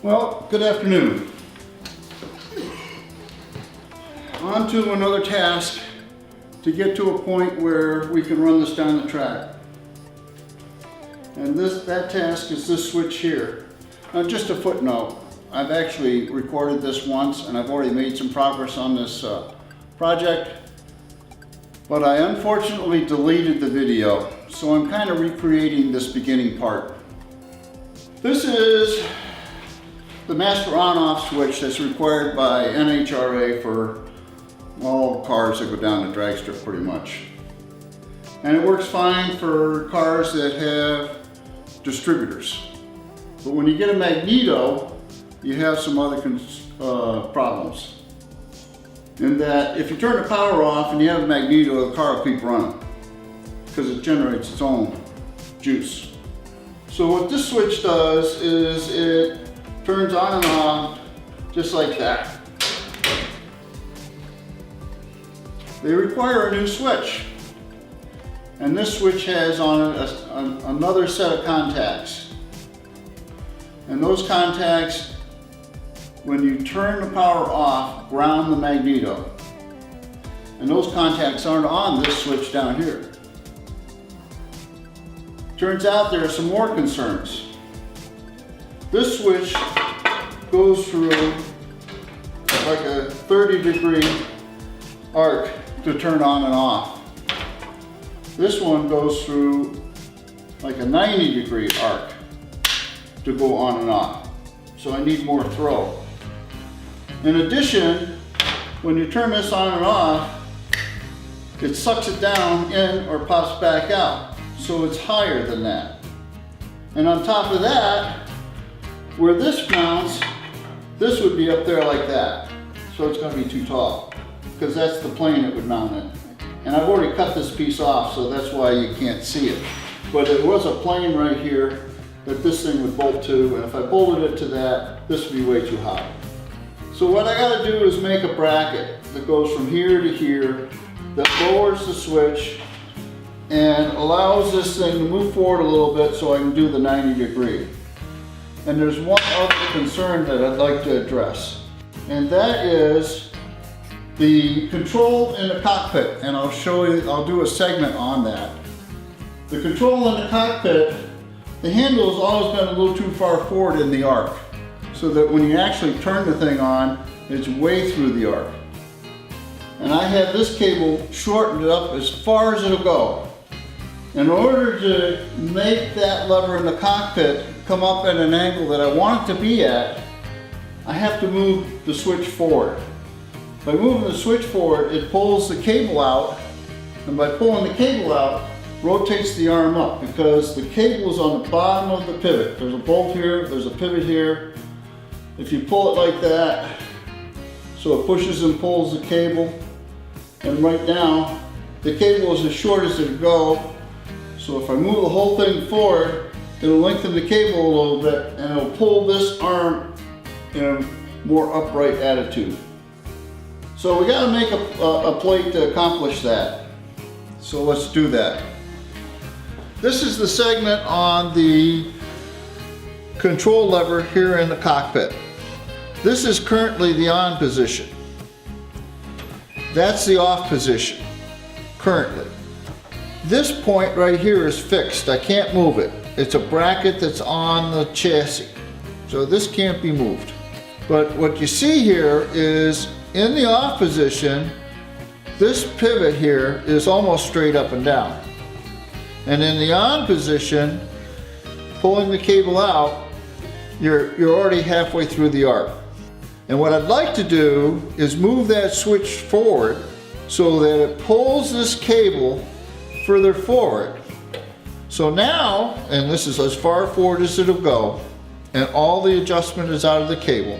Well, good afternoon. On to another task to get to a point where we can run this down the track. And that task is this switch here. Now just a footnote, I've actually recorded this once and I've already made some progress on this project, but I unfortunately deleted the video, so I'm kind of recreating this beginning part. This is the master on-off switch that's required by NHRA for all cars that go down the dragster pretty much. And it works fine for cars that have distributors. But when you get a magneto, you have some other problems. In that if you turn the power off and you have a magneto, the car will keep running because it generates its own juice. So what this switch does is it turns on and off just like that. They require a new switch. And this switch has on it another set of contacts. And those contacts, when you turn the power off, ground the magneto. And those contacts aren't on this switch down here. Turns out there are some more concerns. This switch goes through like a 30-degree arc to turn on and off. This one goes through like a 90-degree arc to go on and off. So I need more throw. In addition, when you turn this on and off, it sucks it down in or pops back out. So it's higher than that. And on top of that, where this mounts, this would be up there like that. So it's going to be too tall because that's the plane it would mount in. And I've already cut this piece off, so that's why you can't see it. But it was a plane right here that this thing would bolt to, and if I bolted it to that, this would be way too high. So what I got to do is make a bracket that goes from here to here that lowers the switch and allows this thing to move forward a little bit so I can do the 90-degree. And there's one other concern that I'd like to address, and that is the control in the cockpit, and I'll do a segment on that. The control in the cockpit, the handle has always been a little too far forward in the arc, so that when you actually turn the thing on, it's way through the arc. And I have this cable shortened up as far as it'll go. In order to make that lever in the cockpit come up at an angle that I want it to be at, I have to move the switch forward. By moving the switch forward, it pulls the cable out, and by pulling the cable out, rotates the arm up because the cable is on the bottom of the pivot. There's a bolt here, there's a pivot here. If you pull it like that, so it pushes and pulls the cable, and right now, the cable is as short as it'll go. So if I move the whole thing forward, it'll lengthen the cable a little bit and it'll pull this arm in a more upright attitude. So we got to make a plate to accomplish that. So let's do that. This is the segment on the control lever here in the cockpit. This is currently the on position. That's the off position currently. This point right here is fixed. I can't move it. It's a bracket that's on the chassis. So this can't be moved. But what you see here is in the off position, this pivot here is almost straight up and down. And in the on position, pulling the cable out, you're already halfway through the arc. And what I'd like to do is move that switch forward so that it pulls this cable further forward. So now, and this is as far forward as it'll go, and all the adjustment is out of the cable.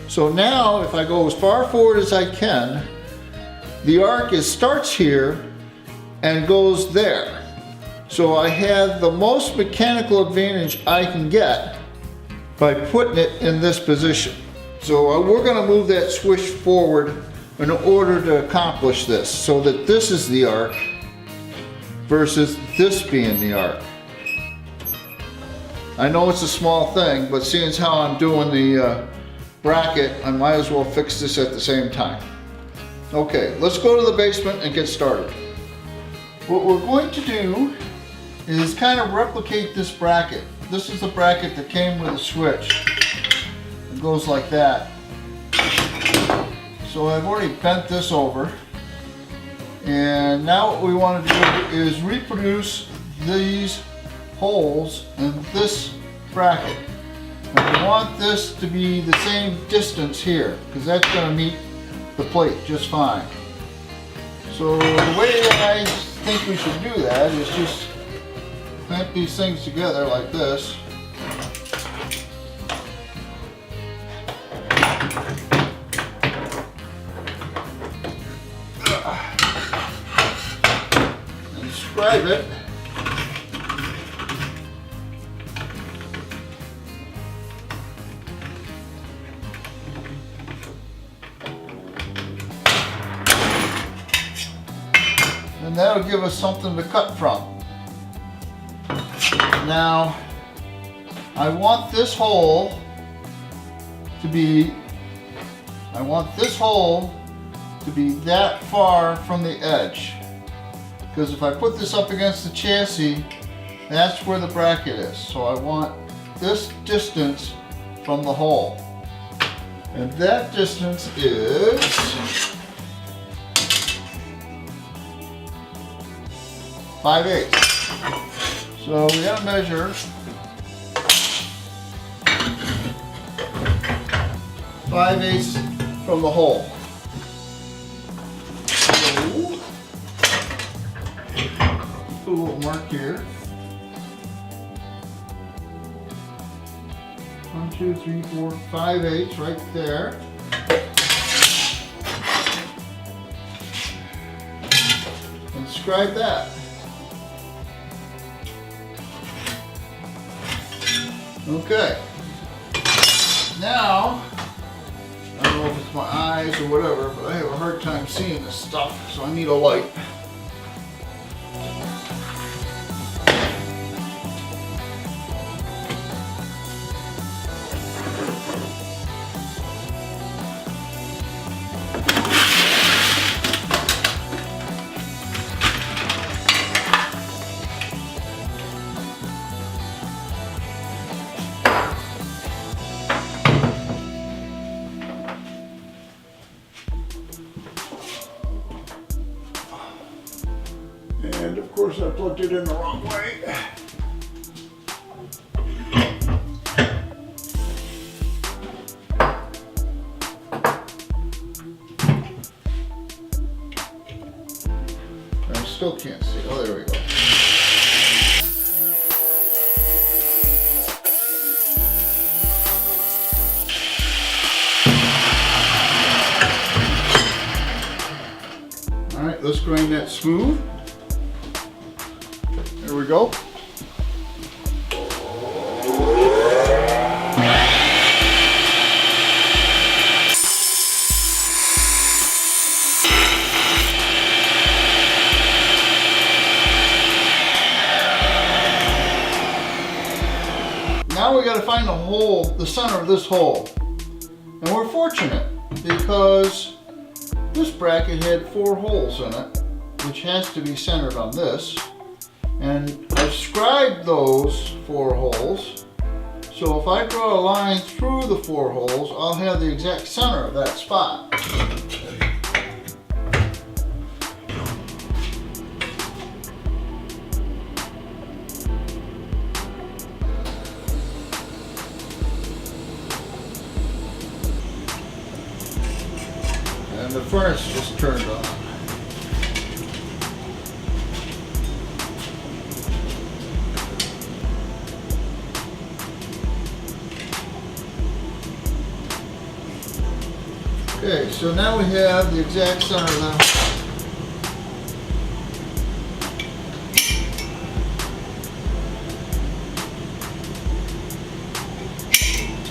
So now, if I go as far forward as I can, the arc starts here and goes there. So I have the most mechanical advantage I can get by putting it in this position. So we're going to move that switch forward in order to accomplish this, so that this is the arc versus this being the arc. I know it's a small thing, but seeing as how I'm doing the bracket, I might as well fix this at the same time. Okay, let's go to the basement and get started. What we're going to do is kind of replicate this bracket. This is the bracket that came with a switch. It goes like that. So I've already bent this over. And now what we want to do is reproduce these holes in this bracket. And we want this to be the same distance here, because that's going to meet the plate just fine. So the way that I think we should do that is just clamp these things together like this. And scribe it. And that'll give us something to cut from. Now, I want this hole to be that far from the edge. Because if I put this up against the chassis, that's where the bracket is. So I want this distance from the hole. And that distance is 5/8. So we gotta measure 5/8 from the hole. So, put a little mark here. 1, 2, 3, 4, 5/8 right there. And scribe that. Okay, now, I don't know if it's my eyes or whatever, but I have a hard time seeing this stuff, so I need a light. And of course I plugged it in the wrong way. I still can't see. Oh, there we go. All right, let's grind that smooth. There we go. Now we got to find the hole, the center of this hole. And we're fortunate because this bracket had 4 holes in it, which has to be centered on this. And I've scribed those 4 holes, so if I draw a line through the 4 holes, I'll have the exact center of that spot. And the furnace just turned on. Okay, so now we have the exact center of the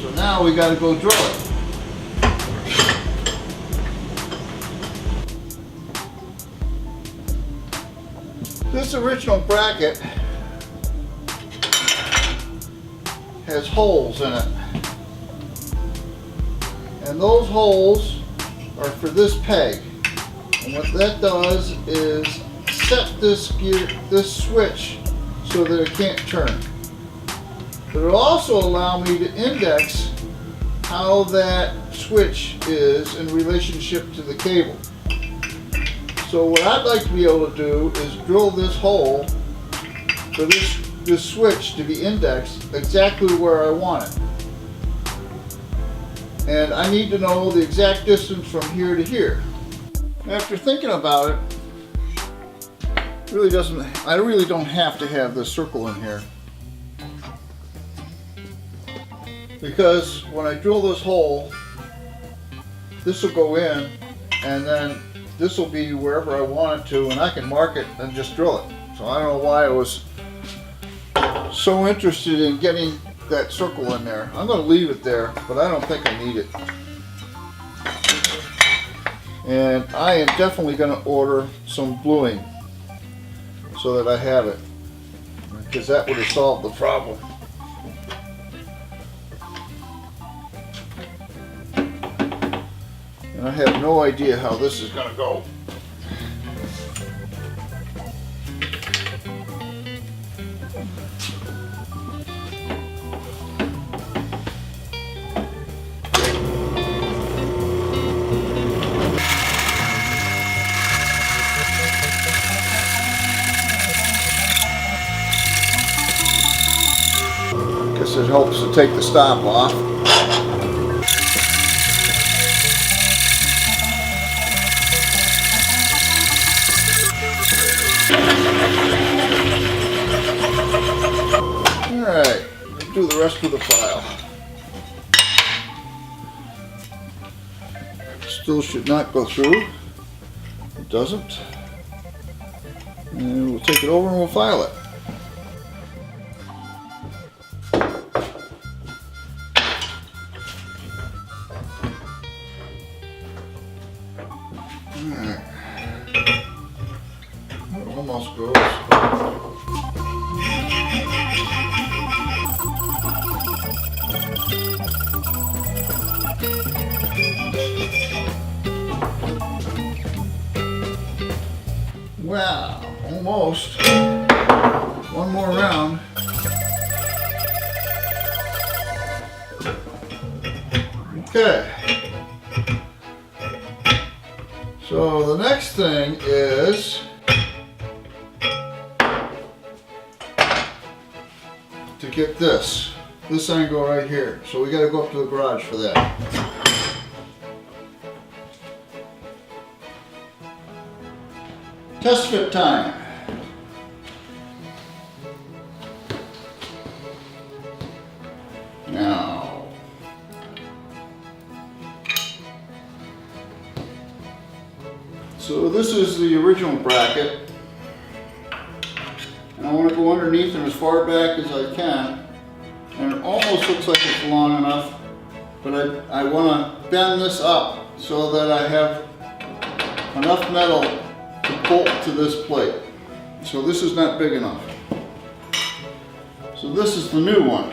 So now we got to go drill it. This original bracket has holes in it. And those holes are for this peg. And what that does is set this gear, this switch, so that it can't turn. But it'll also allow me to index how that switch is in relationship to the cable. So what I'd like to be able to do is drill this hole for this switch to be indexed exactly where I want it. And I need to know the exact distance from here to here. After thinking about it, I really don't have to have this circle in here. Because when I drill this hole, this will go in, and then this will be wherever I want it to, and I can mark it and just drill it. So I don't know why I was so interested in getting that circle in there. I'm going to leave it there, but I don't think I need it. And I am definitely going to order some bluing so that I have it, because that would have solved the problem. And I have no idea how this is going to go. Guess it helps to take the stop off. Alright, let's do the rest of the file. Still should not go through. It doesn't. And we'll take it over and we'll file it. Alright. It almost goes. Wow, almost. One more round. Okay. So the next thing is to get this angle right here. So we got to go up to the garage for that. Test fit time. Now, so this is the original bracket, and I want to go underneath and as far back as I can, and it almost looks like it's long enough, but I want to bend this up so that I have enough metal to bolt to this plate. So this is not big enough. So this is the new one.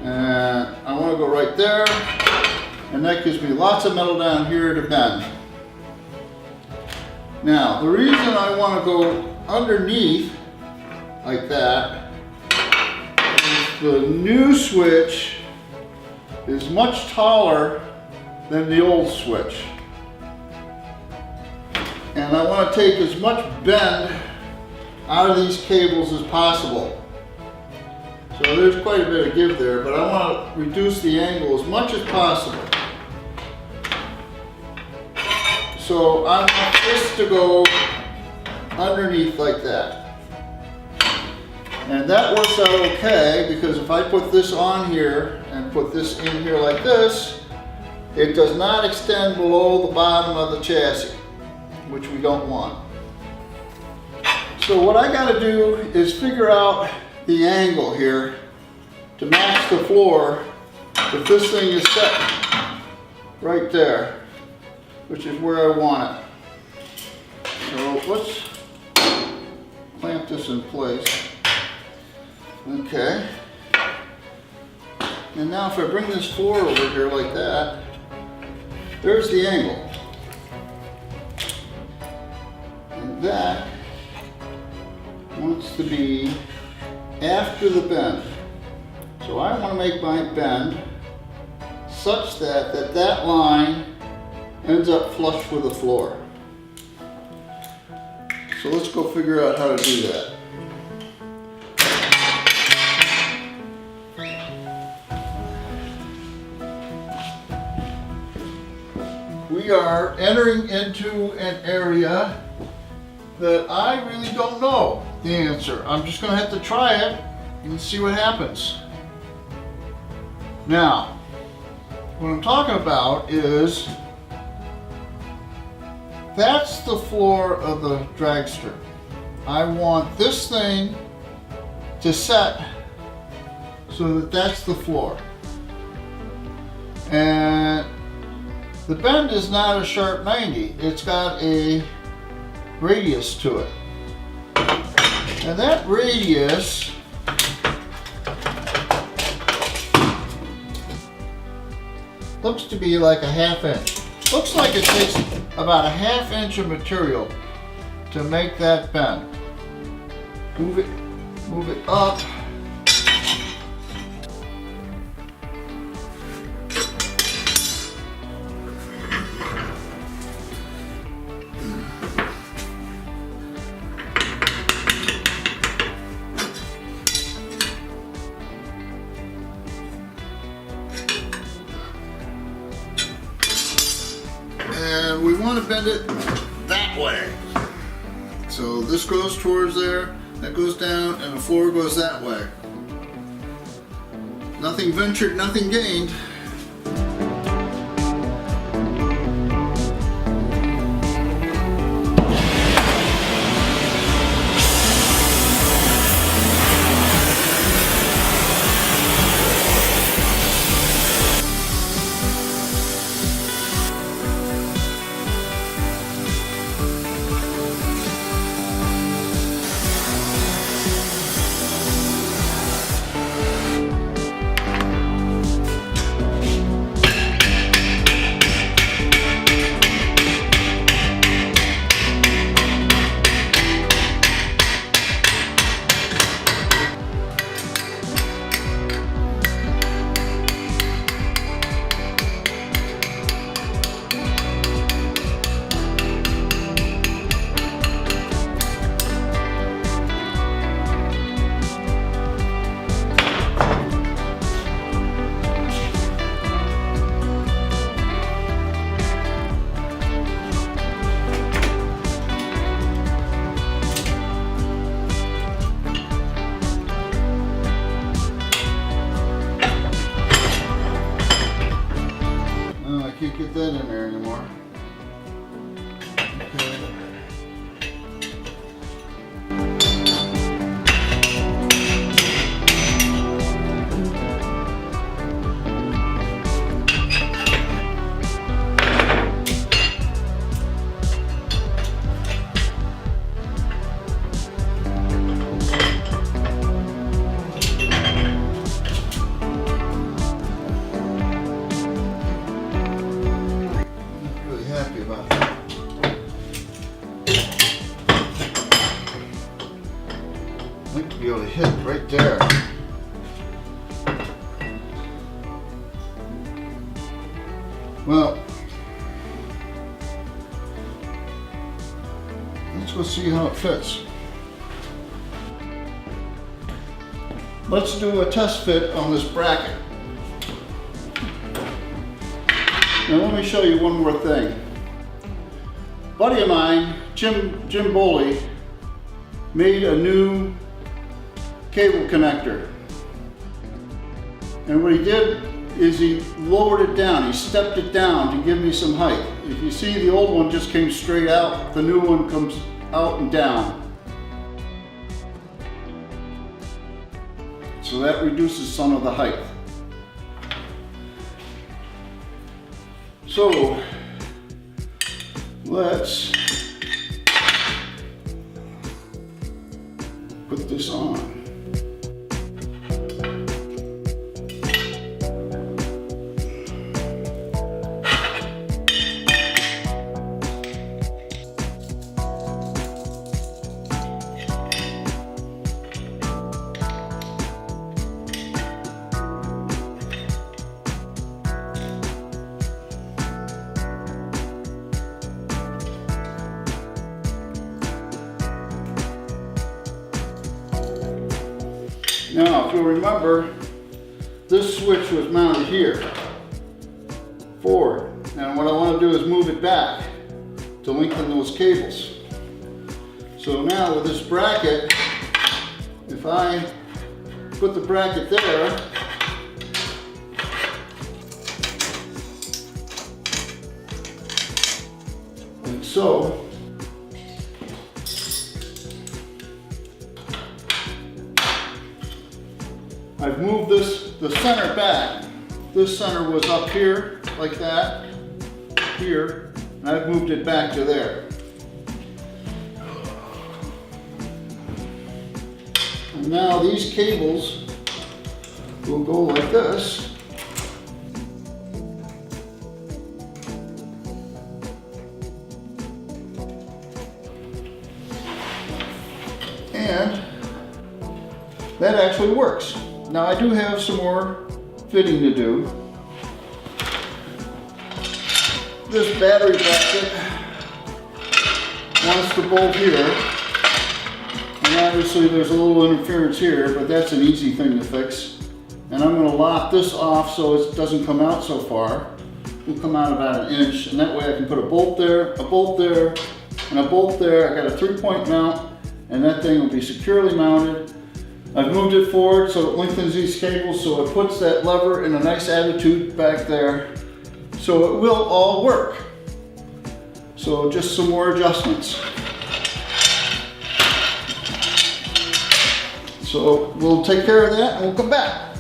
And I want to go right there, and that gives me lots of metal down here to bend. Now, the reason I want to go underneath like that is the new switch is much taller than the old switch. And I want to take as much bend out of these cables as possible. So there's quite a bit of give there, but I want to reduce the angle as much as possible. So I want this to go underneath like that. And that works out okay, because if I put this on here and put this in here like this, it does not extend below the bottom of the chassis, which we don't want. So what I got to do is figure out the angle here to match the floor if this thing is set right there, which is where I want it. So let's clamp this in place. Okay. And now if I bring this floor over here like that, there's the angle. And that wants to be after the bend. So I want to make my bend such that that line ends up flush with the floor. So let's go figure out how to do that. We are entering into an area that I really don't know the answer. I'm just going to have to try it and see what happens. Now, what I'm talking about is that's the floor of the dragster. I want this thing to set so that that's the floor. And the bend is not a sharp 90. It's got a radius to it. And that radius looks to be like a ½ inch. Looks like it takes about a ½ inch of material to make that bend. Move it up. And we want to bend it that way. So this goes towards there, that goes down, and the floor goes that way. Nothing ventured, nothing gained. Can't get that in there anymore. Okay. Happy about that. I like to be able to hit it right there. Well, let's go see how it fits. Let's do a test fit on this bracket. Now let me show you one more thing. A buddy of mine, Jim Boehly, made a new cable connector. And what he did is he lowered it down. He stepped it down to give me some height. If you see, the old one just came straight out. The new one comes out and down. So that reduces some of the height. So let's put this on. Now, if you'll remember, this switch was mounted here, forward. And what I want to do is move it back to lengthen those cables. So now with this bracket, if I put the bracket there, like so, I've moved the center back. This center was up here, like that, here, and I've moved it back to there. And now these cables will go like this. And that actually works. Now I do have some more fitting to do. This battery bracket wants to bolt here. And obviously there's a little interference here, but that's an easy thing to fix. And I'm going to lock this off so it doesn't come out so far. It'll come out about 1 inch, and that way I can put a bolt there, a bolt there, and a bolt there. I got a 3-point mount, and that thing will be securely mounted. I've moved it forward so it lengthens these cables, so it puts that lever in a nice attitude back there. So it will all work. So just some more adjustments. So we'll take care of that and we'll come back.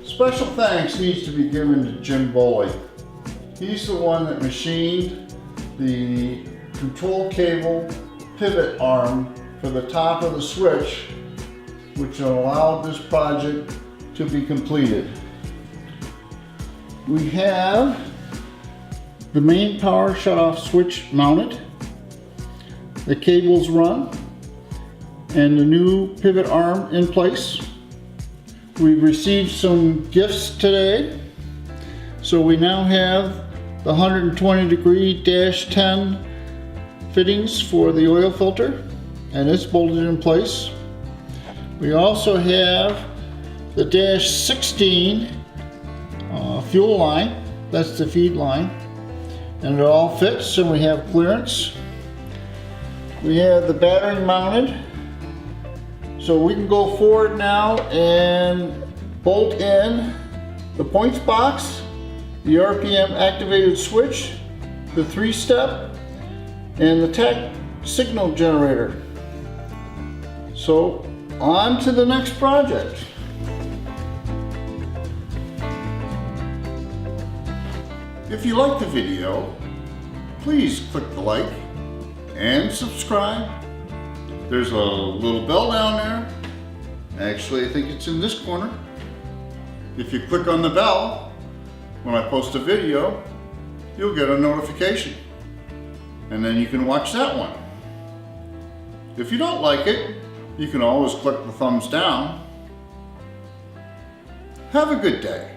Special thanks needs to be given to Boehly. He's the one that machined the control cable pivot arm for the top of the switch, which allowed this project to be completed. We have the main power shutoff switch mounted, the cables run, and the new pivot arm in place. We've received some gifts today. So we now have the 120°-10 fittings for the oil filter, and it's bolted in place. We also have the -16 fuel line, that's the feed line, and it all fits and we have clearance. We have the battery mounted, so we can go forward now and bolt in the points box, the RPM activated switch, the 3-step, and the tach signal generator. So on to the next project. If you like the video, please click the like and subscribe. There's a little bell down there. Actually, I think it's in this corner. If you click on the bell, when I post a video, you'll get a notification. And then you can watch that one. If you don't like it, you can always click the thumbs down. Have a good day.